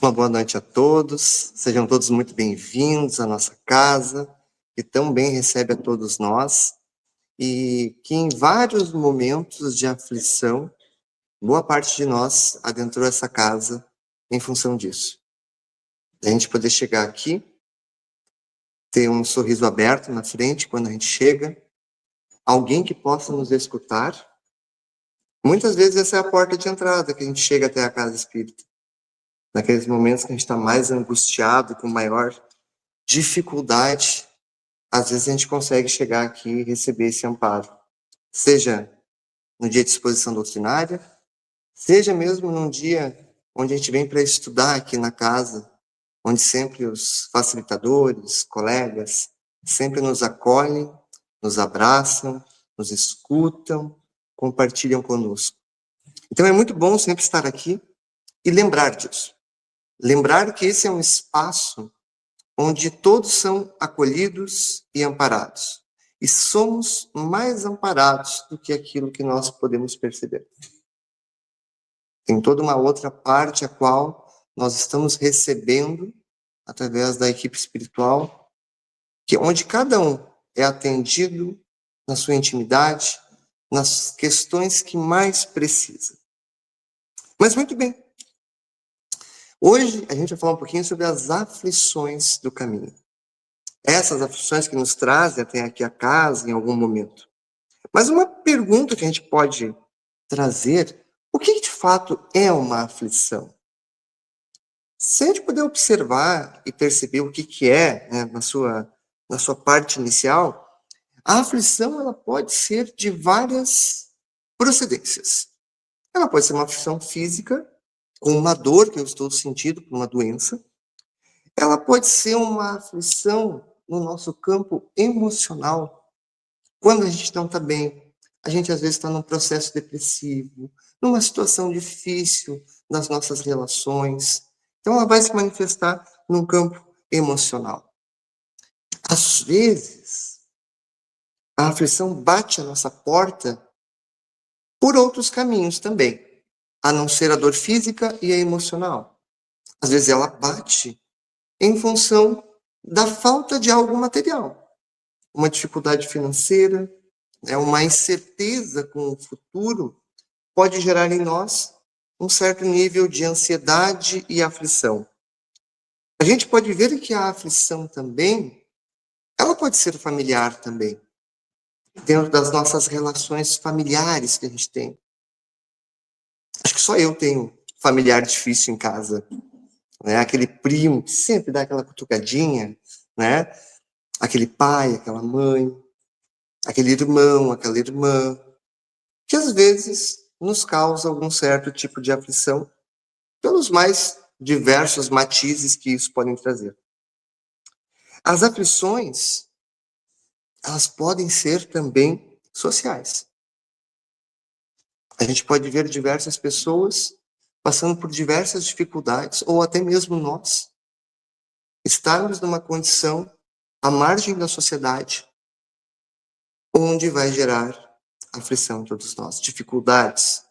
Uma boa noite a todos, sejam todos muito bem-vindos à nossa casa, que tão bem recebe a todos nós, e que em vários momentos de aflição, boa parte de nós adentrou essa casa em função disso. A gente poder chegar aqui, ter um sorriso aberto na frente quando a gente chega, alguém que possa nos escutar. Muitas vezes essa é a porta de entrada que a gente chega até a casa espírita. Naqueles momentos que a gente está mais angustiado, com maior dificuldade, às vezes a gente consegue chegar aqui e receber esse amparo. Seja no dia de exposição doutrinária, seja mesmo num dia onde a gente vem para estudar aqui na casa, onde sempre os facilitadores, colegas, sempre nos acolhem, nos abraçam, nos escutam, compartilham conosco. Então é muito bom sempre estar aqui e lembrar disso. Lembrar que esse é um espaço onde todos são acolhidos e amparados. E somos mais amparados do que aquilo que nós podemos perceber. Tem toda uma outra parte a qual nós estamos recebendo através da equipe espiritual, que onde cada um é atendido na sua intimidade, nas questões que mais precisa. Mas muito bem. Hoje a gente vai falar um pouquinho sobre as aflições do caminho. Essas aflições que nos trazem até aqui a casa em algum momento. Mas uma pergunta que a gente pode trazer, o que de fato é uma aflição? Se a gente puder observar e perceber o que é, né, na sua parte inicial, a aflição ela pode ser de várias procedências. Ela pode ser uma aflição física, com uma dor que eu estou sentindo por uma doença. Ela pode ser uma aflição no nosso campo emocional. Quando a gente não está bem, a gente às vezes está num processo depressivo, numa situação difícil nas nossas relações. Então ela vai se manifestar num campo emocional. Às vezes, a aflição bate à nossa porta por outros caminhos também, a não ser a dor física e a emocional. Às vezes ela bate em função da falta de algo material, uma dificuldade financeira, uma incerteza com o futuro, pode gerar em nós um certo nível de ansiedade e aflição. A gente pode ver que a aflição também, ela pode ser familiar também, dentro das nossas relações familiares que a gente tem. Acho que só eu tenho familiar difícil em casa, né? Aquele primo que sempre dá aquela cutucadinha, né? Aquele pai, aquela mãe, aquele irmão, aquela irmã, que às vezes nos causa algum certo tipo de aflição, pelos mais diversos matizes que isso podem trazer. As aflições, elas podem ser também sociais. A gente pode ver diversas pessoas passando por diversas dificuldades, ou até mesmo nós, estarmos numa condição à margem da sociedade, onde vai gerar aflição em todos nós, dificuldades,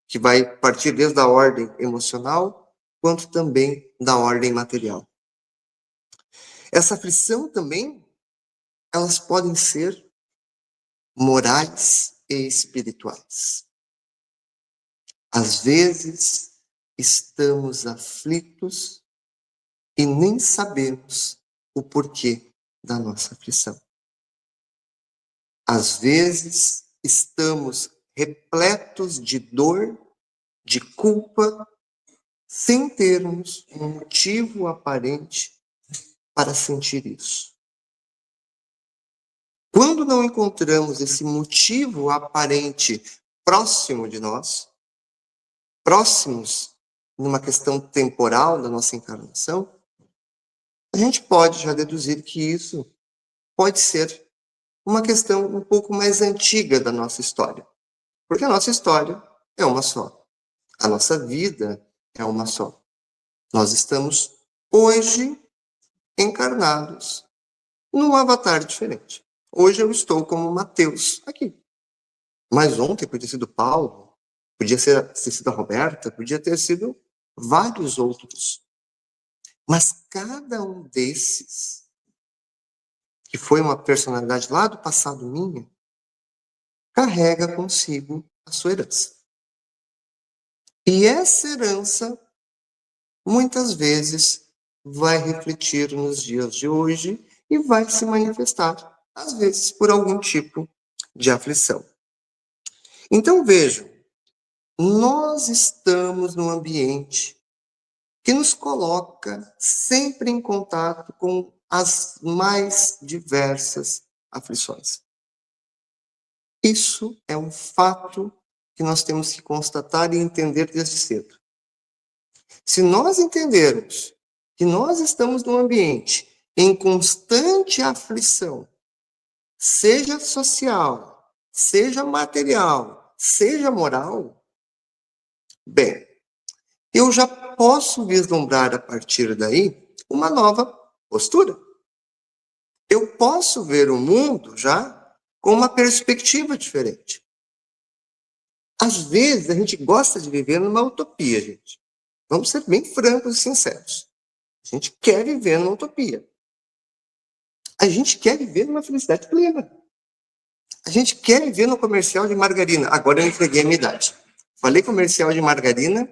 que vai partir desde a ordem emocional, quanto também da ordem material. Essa aflição também, elas podem ser morais e espirituais. Às vezes, estamos aflitos e nem sabemos o porquê da nossa aflição. Às vezes, estamos repletos de dor, de culpa, sem termos um motivo aparente para sentir isso. Quando não encontramos esse motivo aparente próximo de nós, próximos numa questão temporal da nossa encarnação, a gente pode já deduzir que isso pode ser uma questão um pouco mais antiga da nossa história. Porque a nossa história é uma só. A nossa vida é uma só. Nós estamos hoje encarnados num avatar diferente. Hoje eu estou como Mateus aqui. Mas ontem podia ter sido Paulo, podia ter sido a Roberta, podia ter sido vários outros. Mas cada um desses, que foi uma personalidade lá do passado minha, carrega consigo a sua herança. E essa herança, muitas vezes, vai refletir nos dias de hoje e vai se manifestar, às vezes, por algum tipo de aflição. Então, vejam, nós estamos num ambiente que nos coloca sempre em contato com as mais diversas aflições. Isso é um fato que nós temos que constatar e entender desde cedo. Se nós entendermos que nós estamos num ambiente em constante aflição, seja social, seja material, seja moral, bem, eu já posso vislumbrar a partir daí uma nova postura. Eu posso ver o mundo já com uma perspectiva diferente. Às vezes a gente gosta de viver numa utopia, gente. Vamos ser bem francos e sinceros. A gente quer viver numa utopia. A gente quer viver numa felicidade plena. A gente quer viver no comercial de margarina. Agora eu entreguei a minha idade. Falei comercial de margarina,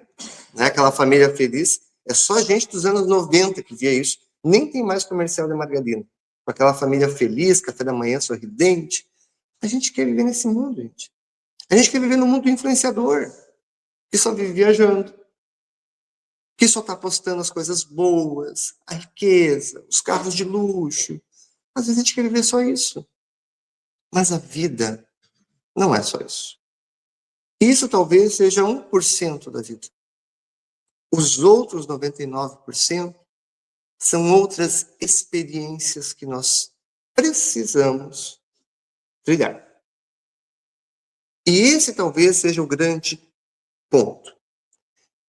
né, aquela família feliz. É só gente dos anos 90 que via isso. Nem tem mais comercial de margarina. Com aquela família feliz, café da manhã sorridente. A gente quer viver nesse mundo, gente. A gente quer viver no mundo influenciador, que só vive viajando, que só está postando as coisas boas, a riqueza, os carros de luxo. Às vezes a gente quer viver só isso. Mas a vida não é só isso. Isso talvez seja 1% da vida. Os outros 99% são outras experiências que nós precisamos trilhar. E esse talvez seja o grande ponto.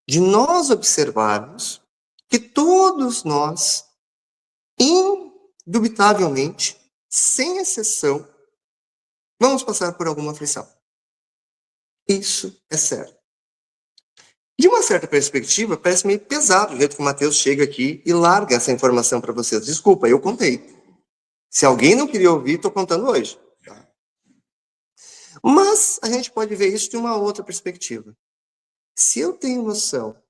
De nós observarmos que todos nós, indubitavelmente, sem exceção, vamos passar por alguma aflição. Isso é certo. De uma certa perspectiva, parece meio pesado o jeito que o Mateus chega aqui e larga essa informação para vocês. Desculpa, eu contei. Se alguém não queria ouvir, estou contando hoje. Tá? Mas a gente pode ver isso de uma outra perspectiva. Se eu tenho noção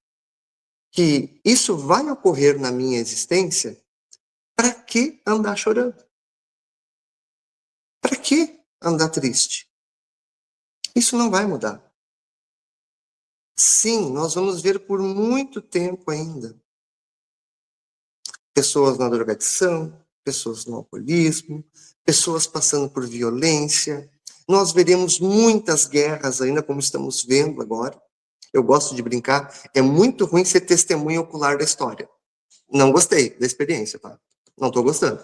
que isso vai ocorrer na minha existência, para que andar chorando? Para que andar triste? Isso não vai mudar. Sim, nós vamos ver por muito tempo ainda pessoas na drogadição, pessoas no alcoolismo, pessoas passando por violência. Nós veremos muitas guerras ainda, como estamos vendo agora. Eu gosto de brincar, é muito ruim ser testemunha ocular da história. Não gostei da experiência, tá? Não estou gostando.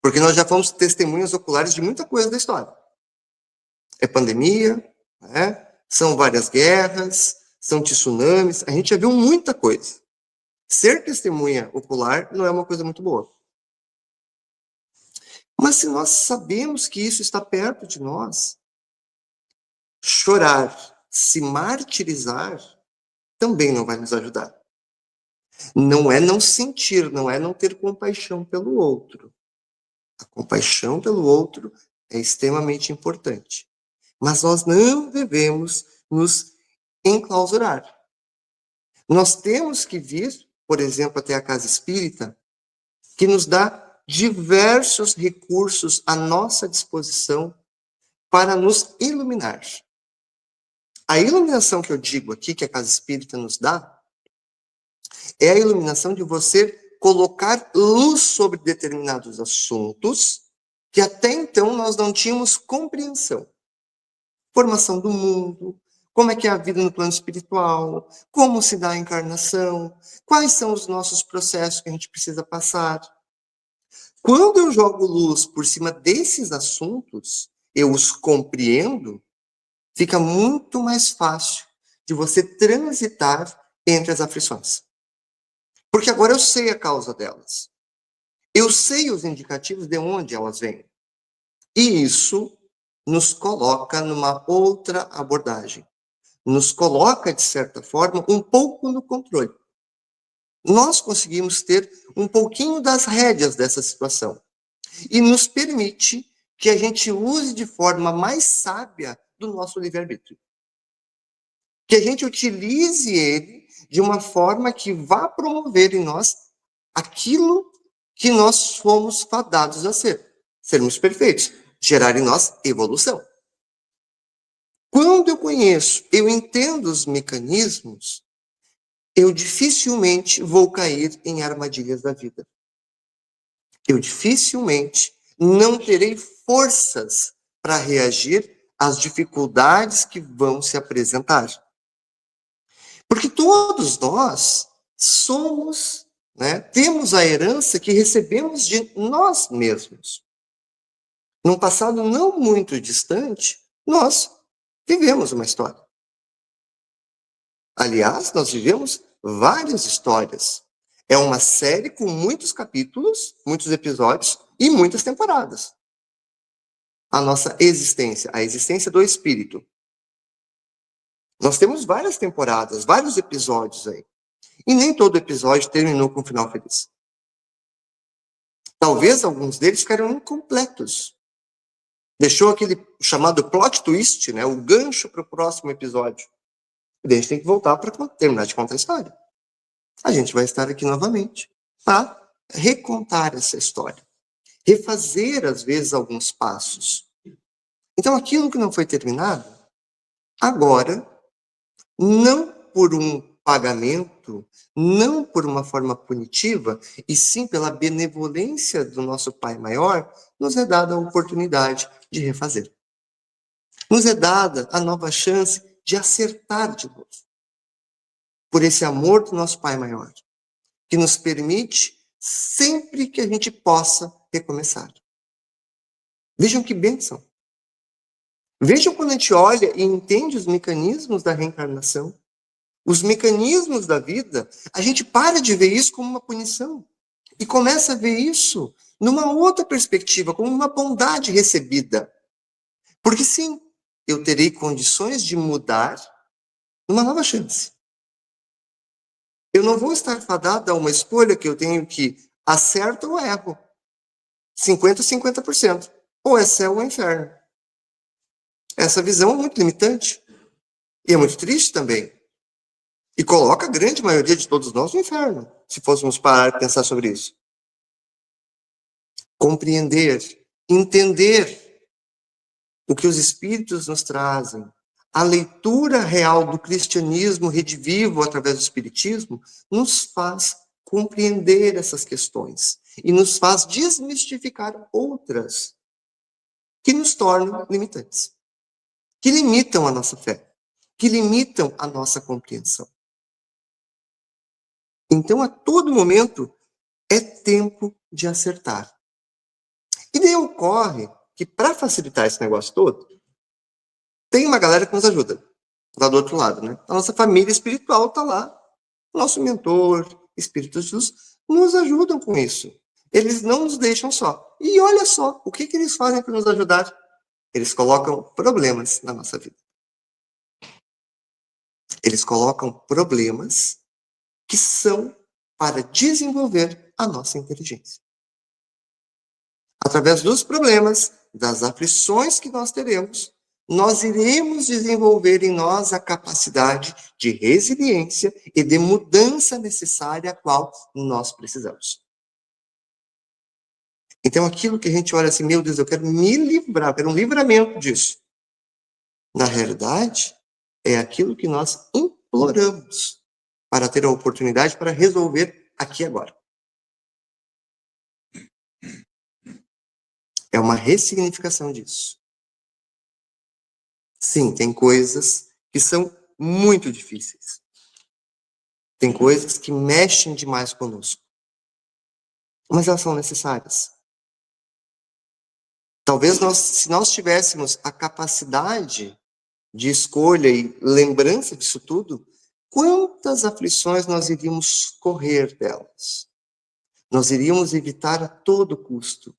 Porque nós já fomos testemunhas oculares de muita coisa da história. É pandemia, né? São várias guerras, são tsunamis, a gente já viu muita coisa. Ser testemunha ocular não é uma coisa muito boa. Mas se nós sabemos que isso está perto de nós, chorar, se martirizar, também não vai nos ajudar. Não é não sentir, não é não ter compaixão pelo outro. A compaixão pelo outro é extremamente importante. Mas nós não devemos nos enclausurar. Nós temos que vir, por exemplo, até a casa espírita, que nos dá diversos recursos à nossa disposição para nos iluminar. A iluminação que eu digo aqui, que a casa espírita nos dá, é a iluminação de você colocar luz sobre determinados assuntos que até então nós não tínhamos compreensão. Formação do mundo, como é que é a vida no plano espiritual, como se dá a encarnação, quais são os nossos processos que a gente precisa passar. Quando eu jogo luz por cima desses assuntos, eu os compreendo, fica muito mais fácil de você transitar entre as aflições. Porque agora eu sei a causa delas. Eu sei os indicativos de onde elas vêm. E isso nos coloca numa outra abordagem. Nos coloca, de certa forma, um pouco no controle. nós conseguimos ter um pouquinho das rédeas dessa situação e nos permite que a gente use de forma mais sábia do nosso livre-arbítrio. Que a gente utilize ele de uma forma que vá promover em nós aquilo que nós fomos fadados a ser. Sermos perfeitos, gerar em nós evolução. Quando eu conheço, eu entendo os mecanismos, eu dificilmente vou cair em armadilhas da vida. Eu dificilmente não terei forças para reagir às dificuldades que vão se apresentar. Porque todos nós somos, né, temos a herança que recebemos de nós mesmos. Num passado não muito distante, nós vivemos uma história. Aliás, nós vivemos várias histórias. É uma série com muitos capítulos, muitos episódios e muitas temporadas. A nossa existência, a existência do espírito. Nós temos várias temporadas, vários episódios aí. E nem todo episódio terminou com um final feliz. Talvez alguns deles ficaram incompletos. Deixou aquele chamado plot twist, né, o gancho para o próximo episódio. E daí a gente tem que voltar para terminar de contar a história. A gente vai estar aqui novamente para recontar essa história. Refazer, às vezes, alguns passos. Então, aquilo que não foi terminado, agora, não por um pagamento, não por uma forma punitiva, e sim pela benevolência do nosso Pai Maior, nos é dada a oportunidade de refazer. Nos é dada a nova chance de acertar de novo. Por esse amor do nosso Pai Maior, que nos permite sempre que a gente possa recomeçar. Vejam que bênção. Vejam quando a gente olha e entende os mecanismos da reencarnação, os mecanismos da vida, a gente para de ver isso como uma punição e começa a ver isso numa outra perspectiva, como uma bondade recebida. Porque sim, eu terei condições de mudar numa nova chance. Eu não vou estar fadado a uma escolha que eu tenho que acerto ou erro. 50-50%. Ou é céu ou é inferno. Essa visão é muito limitante. E é muito triste também. E coloca a grande maioria de todos nós no inferno, se fôssemos parar e pensar sobre isso. Compreender, entender o que os espíritos nos trazem, a leitura real do cristianismo redivivo através do espiritismo, nos faz compreender essas questões e nos faz desmistificar outras que nos tornam limitantes, que limitam a nossa fé, que limitam a nossa compreensão. Então, a todo momento, é tempo de acertar. E daí ocorre que, para facilitar esse negócio todo, tem uma galera que nos ajuda, lá do outro lado, né? A nossa família espiritual está lá, nosso mentor, Espírito Jesus, nos ajudam com isso. Eles não nos deixam só. E olha só, o que eles fazem para nos ajudar? Eles colocam problemas na nossa vida. Eles colocam problemas que são para desenvolver a nossa inteligência. Através dos problemas, das aflições que nós teremos, nós iremos desenvolver em nós a capacidade de resiliência e de mudança necessária a qual nós precisamos. Então, aquilo que a gente olha assim, meu Deus, eu quero me livrar, eu quero um livramento disso. Na realidade, é aquilo que nós imploramos para ter a oportunidade para resolver aqui e agora. É uma ressignificação disso. Sim, tem coisas que são muito difíceis. Tem coisas que mexem demais conosco. Mas elas são necessárias. Talvez se nós tivéssemos a capacidade de escolha e lembrança disso tudo, quantas aflições nós iríamos correr delas? Nós iríamos evitar a todo custo.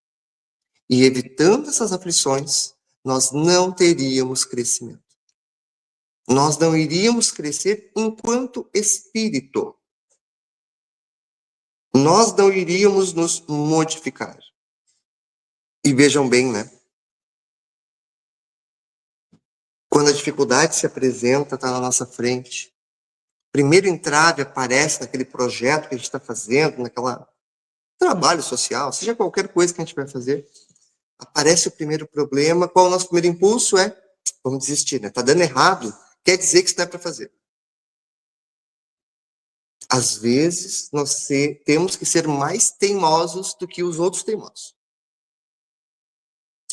E evitando essas aflições, nós não teríamos crescimento. Nós não iríamos crescer enquanto espírito. nós não iríamos nos modificar. E vejam bem, né? Quando a dificuldade se apresenta, está na nossa frente. Primeiro entrave aparece naquele projeto que a gente está fazendo, naquele trabalho social, seja qualquer coisa que a gente vai fazer. Aparece o primeiro problema, qual é o nosso primeiro impulso? Vamos desistir, né? Está dando errado, quer dizer que isso não é para fazer. Às vezes, nós temos que ser mais teimosos do que os outros teimosos.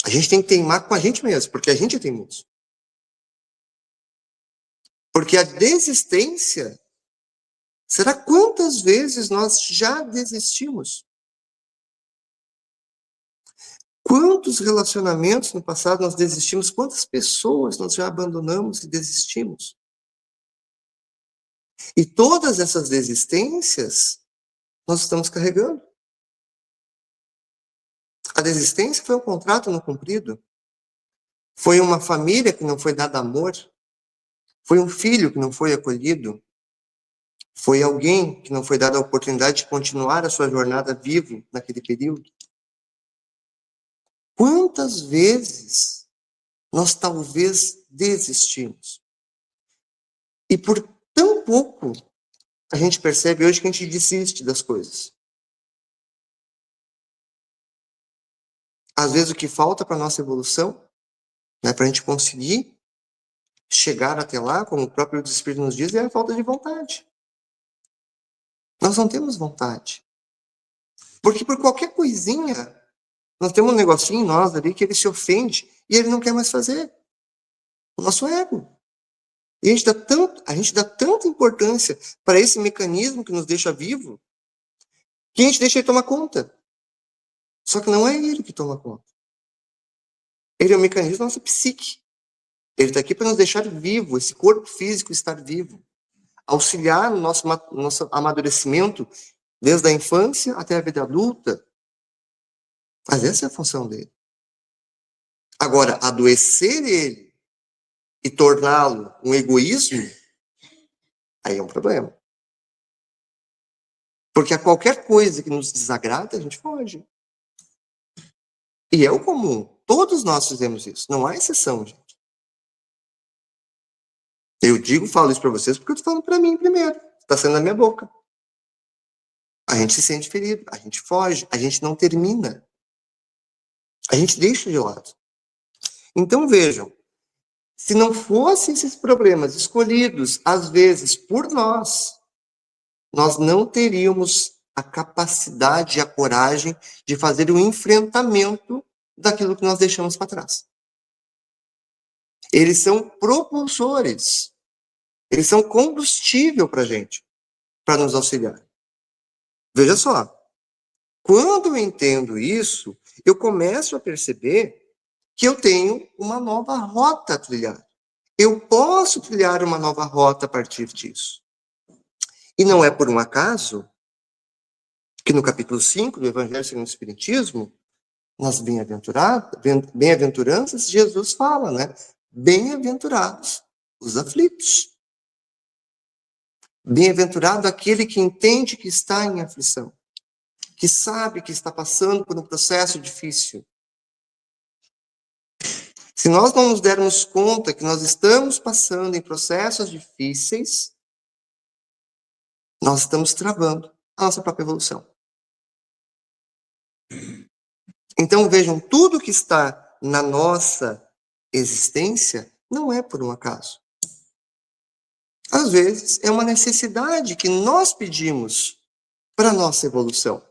A gente tem que teimar com a gente mesmo, porque a gente é teimoso. Porque a desistência, será quantas vezes nós já desistimos? Quantos relacionamentos no passado nós desistimos? Quantas pessoas nós já abandonamos e desistimos? E todas essas desistências nós estamos carregando. A desistência foi um contrato não cumprido. Foi uma família que não foi dada amor. Foi um filho que não foi acolhido. Foi alguém que não foi dada a oportunidade de continuar a sua jornada vivo naquele período. Quantas vezes nós talvez desistimos? E por tão pouco a gente percebe hoje que a gente desiste das coisas. Às vezes o que falta para a nossa evolução, né, para a gente conseguir chegar até lá, como o próprio Espírito nos diz, é a falta de vontade. Nós não temos vontade. Porque por qualquer coisinha, nós temos um negocinho em nós ali que ele se ofende e ele não quer mais fazer. O nosso ego. E a gente dá tanta importância para esse mecanismo que nos deixa vivo, que a gente deixa ele tomar conta. Só que não é ele que toma conta. Ele é o mecanismo da nossa psique. Ele está aqui para nos deixar vivo, esse corpo físico estar vivo. Auxiliar no nosso amadurecimento, desde a infância até a vida adulta. Mas essa é a função dele. Agora, adoecer ele e torná-lo um egoísmo, aí é um problema. Porque a qualquer coisa que nos desagrada, a gente foge. E é o comum. Todos nós fizemos isso. Não há exceção, gente. Falo isso para vocês porque eu estou falando para mim primeiro. Está saindo da minha boca. A gente se sente ferido, a gente foge, a gente não termina. A gente deixa de lado. Então vejam, se não fossem esses problemas escolhidos, às vezes, por nós não teríamos a capacidade e a coragem de fazer o enfrentamento daquilo que nós deixamos para trás. Eles são propulsores. Eles são combustível para a gente, para nos auxiliar. Veja só, quando eu entendo isso, eu começo a perceber que eu tenho uma nova rota a trilhar. Eu posso trilhar uma nova rota a partir disso. E não é por um acaso que no capítulo 5 do Evangelho segundo o Espiritismo, nas bem-aventuranças, Jesus fala, né? Bem-aventurados os aflitos. Bem-aventurado aquele que entende que está em aflição, que sabe que está passando por um processo difícil. Se nós não nos dermos conta que nós estamos passando em processos difíceis, nós estamos travando a nossa própria evolução. Então, vejam, tudo que está na nossa existência não é por um acaso. Às vezes, é uma necessidade que nós pedimos para a nossa evolução.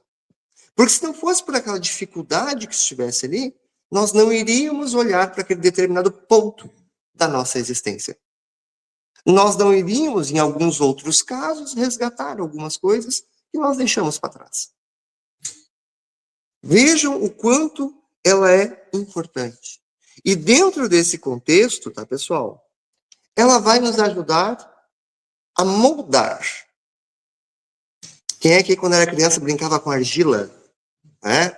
Porque se não fosse por aquela dificuldade que estivesse ali, nós não iríamos olhar para aquele determinado ponto da nossa existência. Nós não iríamos, em alguns outros casos, resgatar algumas coisas que nós deixamos para trás. Vejam o quanto ela é importante. E dentro desse contexto, tá, pessoal? Ela vai nos ajudar a moldar. Quem é que, quando era criança, brincava com argila? Né?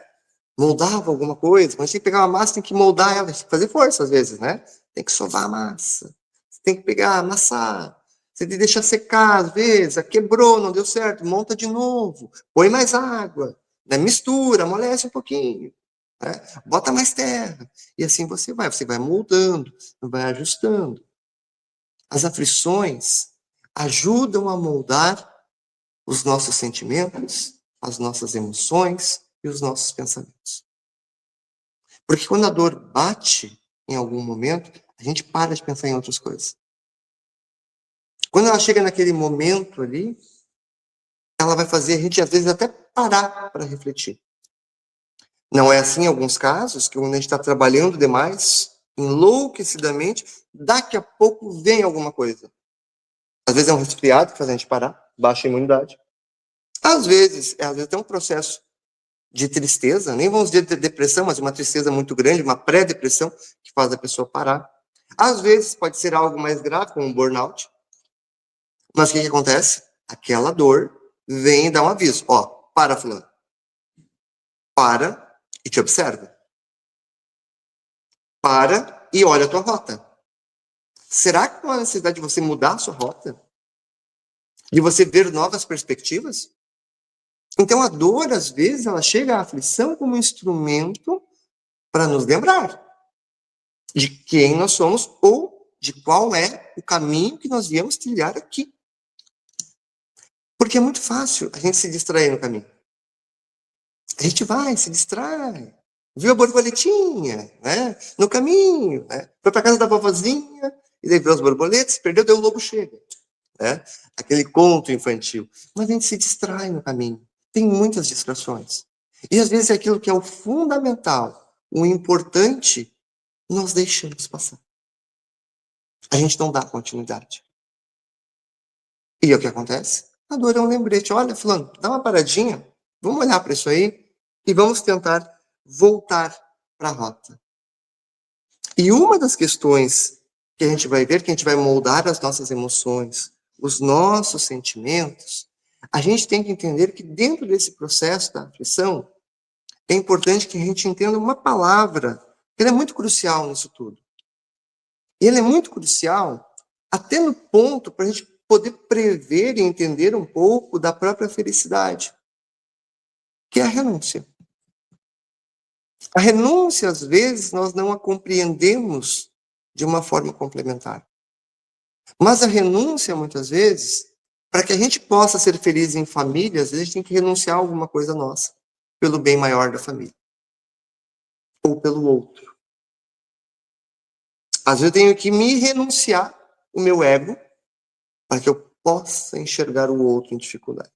Moldava alguma coisa. Mas tem que pegar uma massa, tem que moldar ela. Tem que fazer força, às vezes, né? Tem que sovar a massa. Tem que pegar, amassar. Você deixa secar, às vezes, quebrou, não deu certo, monta de novo, põe mais água, né? Mistura, amolece um pouquinho, né? Bota mais terra. E assim você vai moldando, vai ajustando. As aflições ajudam a moldar os nossos sentimentos, as nossas emoções e os nossos pensamentos. Porque quando a dor bate em algum momento, a gente para de pensar em outras coisas. Quando ela chega naquele momento ali, ela vai fazer a gente, às vezes, até parar para refletir. Não é assim em alguns casos, que quando a gente está trabalhando demais, enlouquecidamente, daqui a pouco vem alguma coisa. Às vezes é um resfriado que faz a gente parar, baixa a imunidade. Às vezes tem um processo de tristeza, nem vamos dizer de depressão, mas uma tristeza muito grande, uma pré-depressão, que faz a pessoa parar. Às vezes pode ser algo mais grave, como um burnout. Mas o que acontece? Aquela dor vem dar um aviso. Ó, para, fulano. Para e te observa. Para e olha a tua rota. Será que não há necessidade de você mudar a sua rota? De você ver novas perspectivas? Então a dor, às vezes, ela chega à aflição como um instrumento para nos lembrar de quem nós somos ou de qual é o caminho que nós viemos trilhar aqui. Porque é muito fácil a gente se distrair no caminho. A gente vai, se distrai. Viu a borboletinha, né? No caminho, né? Foi para casa da vovozinha, e daí viu as borboletas, perdeu, daí o lobo chega. Né? Aquele conto infantil. Mas a gente se distrai no caminho. Tem muitas distrações. E às vezes aquilo que é o fundamental, o importante, nós deixamos passar. A gente não dá continuidade. E o que acontece? A dor é um lembrete. Olha, fulano, dá uma paradinha, vamos olhar para isso aí e vamos tentar voltar para a rota. E uma das questões que a gente vai ver, que a gente vai moldar as nossas emoções, os nossos sentimentos, a gente tem que entender que dentro desse processo da aflição, é importante que a gente entenda uma palavra, que ela é muito crucial nisso tudo. E ele é muito crucial até no ponto para a gente poder prever e entender um pouco da própria felicidade, que é a renúncia. A renúncia, às vezes, nós não a compreendemos de uma forma complementar. Mas a renúncia, muitas vezes, para que a gente possa ser feliz em família, às vezes a gente tem que renunciar a alguma coisa nossa, pelo bem maior da família, ou pelo outro. Às vezes eu tenho que me renunciar o meu ego para que eu possa enxergar o outro em dificuldade.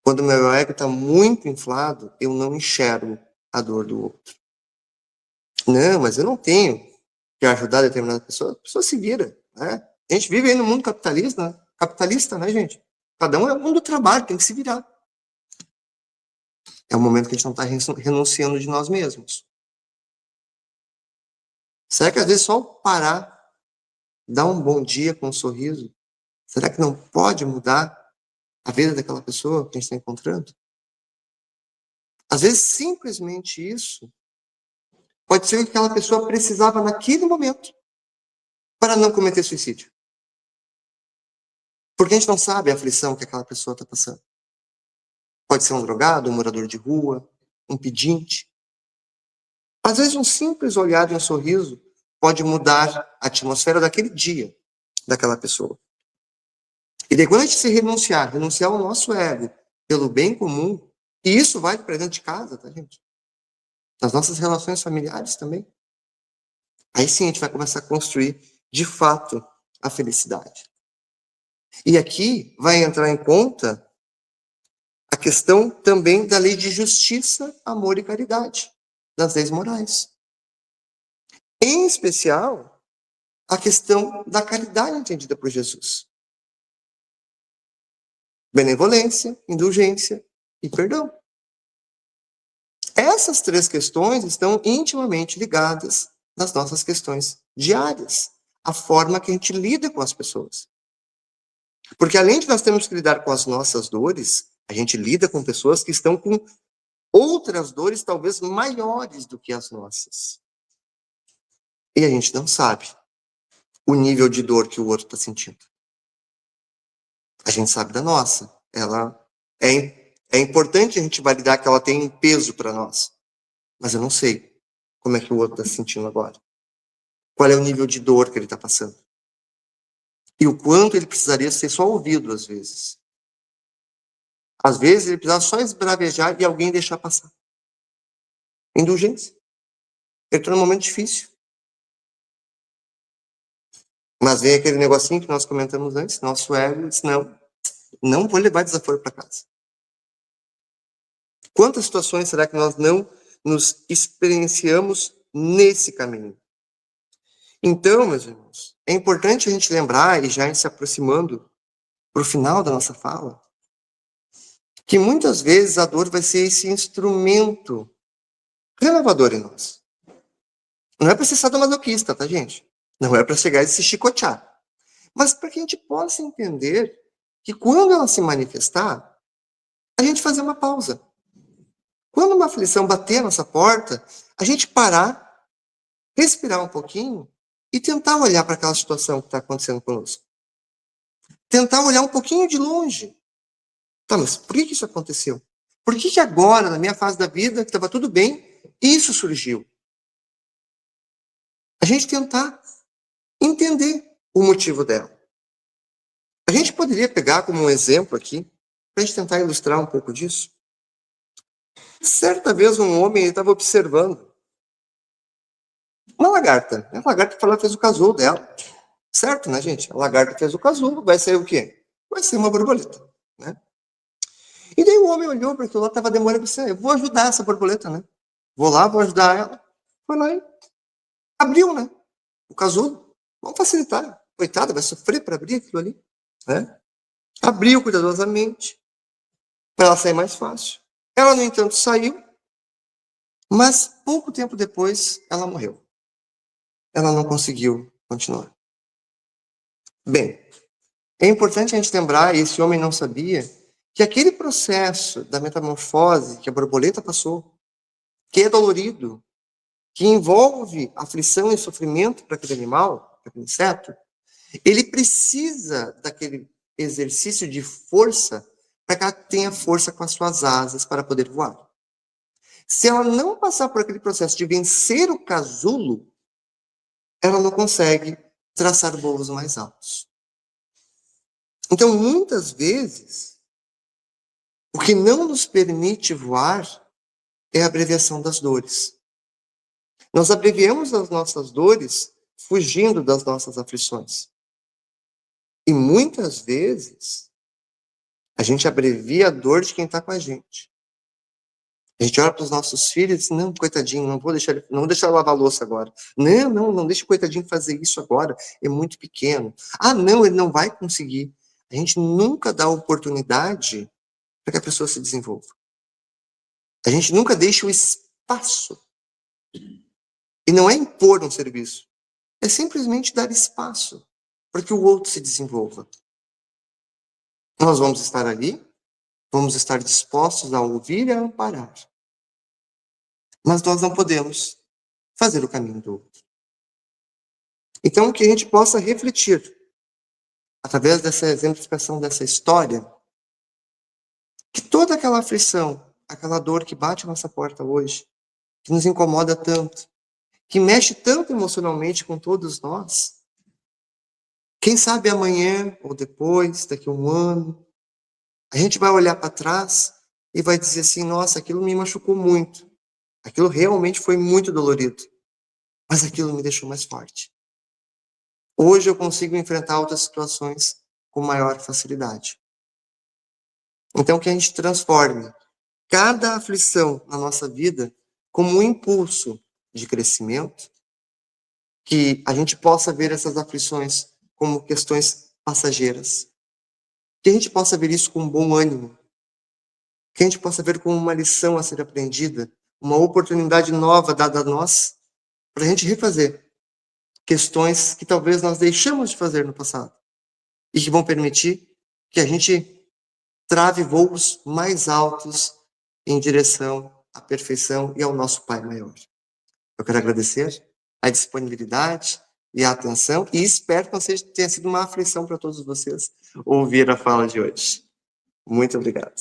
Quando o meu ego está muito inflado, eu não enxergo a dor do outro. Não, mas eu não tenho que ajudar determinada pessoa. A pessoa se vira. Né? A gente vive aí no mundo capitalista, né, gente? Cada um é o mundo do trabalho, tem que se virar. É o momento que a gente não está renunciando de nós mesmos. Será que às vezes só parar, dar um bom dia com um sorriso, será que não pode mudar a vida daquela pessoa que a gente está encontrando? Às vezes, simplesmente isso pode ser o que aquela pessoa precisava naquele momento para não cometer suicídio. Porque a gente não sabe a aflição que aquela pessoa está passando. Pode ser um drogado, um morador de rua, um pedinte. Às vezes, um simples olhar e um sorriso pode mudar a atmosfera daquele dia daquela pessoa. E daí, quando a gente se renunciar ao nosso ego pelo bem comum, e isso vai para dentro de casa, tá, gente? Nas nossas relações familiares também. Aí sim a gente vai começar a construir, de fato, a felicidade. E aqui vai entrar em conta a questão também da lei de justiça, amor e caridade, das leis morais. Em especial, a questão da caridade entendida por Jesus. Benevolência, indulgência e perdão. Essas três questões estão intimamente ligadas nas nossas questões diárias, a forma que a gente lida com as pessoas. Porque além de nós termos que lidar com as nossas dores, a gente lida com pessoas que estão com outras dores talvez maiores do que as nossas. E a gente não sabe. o nível de dor que o outro está sentindo. A gente sabe da nossa. Ela é importante a gente validar que ela tem um peso para nós. Mas eu não sei como é que o outro está se sentindo agora. Qual é o nível de dor que ele está passando. E o quanto ele precisaria ser só ouvido às vezes. Às vezes ele precisava só esbravejar e alguém deixar passar. Indulgência. Ele está num momento difícil. Mas vem aquele negocinho que nós comentamos antes, nosso ego diz, não vou levar desaforo para casa. Quantas situações será que nós não nos experienciamos nesse caminho? Então, meus irmãos, é importante a gente lembrar, e já se aproximando para o final da nossa fala, que muitas vezes a dor vai ser esse instrumento renovador em nós. Não é para ser sadomasoquista, tá, gente? Não é para chegar e se chicotear. Mas para que a gente possa entender que quando ela se manifestar, a gente fazer uma pausa. Quando uma aflição bater a nossa porta, a gente parar, respirar um pouquinho e tentar olhar para aquela situação que está acontecendo conosco. Tentar olhar um pouquinho de longe. Tá, mas por que isso aconteceu? Por que agora, na minha fase da vida, que estava tudo bem, isso surgiu? A gente tentar entender o motivo dela. A gente poderia pegar como um exemplo aqui, para a gente tentar ilustrar um pouco disso. Certa vez um homem estava observando uma lagarta. A lagarta que ela fez o casulo dela. Certo, né, gente? A lagarta fez o casulo, vai ser o quê? Vai ser uma borboleta, né? E daí o homem olhou para aquilo lá, estava demorando e disse, eu vou ajudar essa borboleta, né? Vou lá, vou ajudar ela. Foi lá e abriu, né? O casulo. Vamos facilitar. Coitada, vai sofrer para abrir aquilo ali, né? Abriu cuidadosamente, para ela sair mais fácil. Ela, no entanto, saiu, mas pouco tempo depois ela morreu. Ela não conseguiu continuar. Bem, é importante a gente lembrar, e esse homem não sabia, que aquele processo da metamorfose que a borboleta passou, que é dolorido, que envolve aflição e sofrimento para aquele animal, para aquele inseto, ele precisa daquele exercício de força para que ela tenha força com as suas asas para poder voar. Se ela não passar por aquele processo de vencer o casulo, ela não consegue traçar voos mais altos. Então, muitas vezes, o que não nos permite voar é a abreviação das dores. Nós abreviamos as nossas dores fugindo das nossas aflições. E muitas vezes, a gente abrevia a dor de quem está com a gente. A gente olha para os nossos filhos e diz, não, coitadinho, não vou deixar ele lavar a louça agora. Não deixa o coitadinho fazer isso agora, é muito pequeno. Ah, não, ele não vai conseguir. A gente nunca dá oportunidade para que a pessoa se desenvolva. A gente nunca deixa o espaço. E não é impor um serviço, é simplesmente dar espaço para que o outro se desenvolva. Nós vamos estar ali, vamos estar dispostos a ouvir e a amparar. Mas nós não podemos fazer o caminho do outro. Então, que a gente possa refletir, através dessa exemplificação dessa história, que toda aquela aflição, aquela dor que bate a nossa porta hoje, que nos incomoda tanto, que mexe tanto emocionalmente com todos nós, quem sabe amanhã ou depois, daqui a um ano, a gente vai olhar para trás e vai dizer assim, nossa, aquilo me machucou muito, aquilo realmente foi muito dolorido, mas aquilo me deixou mais forte. Hoje eu consigo enfrentar outras situações com maior facilidade. Então, que a gente transforme cada aflição na nossa vida como um impulso de crescimento, que a gente possa ver essas aflições como questões passageiras, que a gente possa ver isso com bom ânimo, que a gente possa ver como uma lição a ser aprendida, uma oportunidade nova dada a nós, para a gente refazer questões que talvez nós deixamos de fazer no passado e que vão permitir que a gente trave voos mais altos em direção à perfeição e ao nosso Pai maior. Eu quero agradecer a disponibilidade e atenção, e espero que não seja, tenha sido uma aflição para todos vocês ouvir a fala de hoje. Muito obrigado.